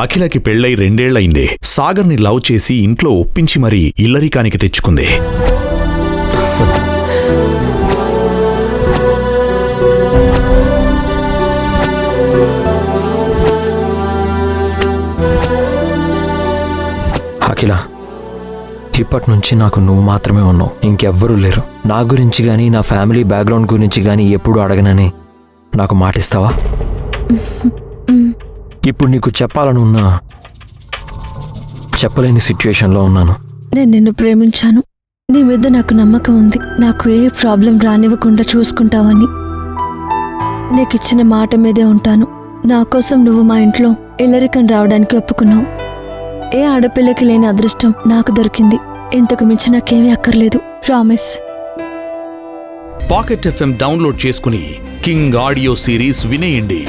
అఖిలకి పెళ్ళై 2 ఏళ్లయిందే. సాగర్ని లవ్ చేసి ఇంట్లో ఒప్పించి మరీ ఇల్లరికానికి తెచ్చుకుంది. అఖిల, ఇప్పటి నుంచి నాకు నువ్వు మాత్రమే ఉన్నావు, ఇంకెవ్వరూ లేరు. నా గురించి కానీ నా ఫ్యామిలీ బ్యాక్గ్రౌండ్ గురించి కానీ ఎప్పుడు అడగనని నాకు మాటిస్తావా? ఇప్పుడు నీకు చెప్పాలని ఉన్నా చెప్పలేని సిచ్యువేషన్లో ఉన్నాను. నేను నిన్ను ప్రేమించాను. నీ మీద నాకు నమ్మకం ఉంది. నాకు ఏ ప్రాబ్లం రానివ్వకుండా చూసుకుంటావని. నీకిచ్చిన మాట మీదే ఉంటాను. నా కోసం నువ్వు మా ఇంట్లో ఇల్లరికం రావడానికి ఒప్పుకున్నావు. ఏ ఆడపిల్లకి లేని అదృష్టం నాకు దొరికింది. ఇంతకు మించి నాకేమీ అక్కర్లేదు. ప్రామిస్. పాకెట్ FM డౌన్లోడ్ చేసుకుని కింగ్ ఆడియో సిరీస్ వినేయండి.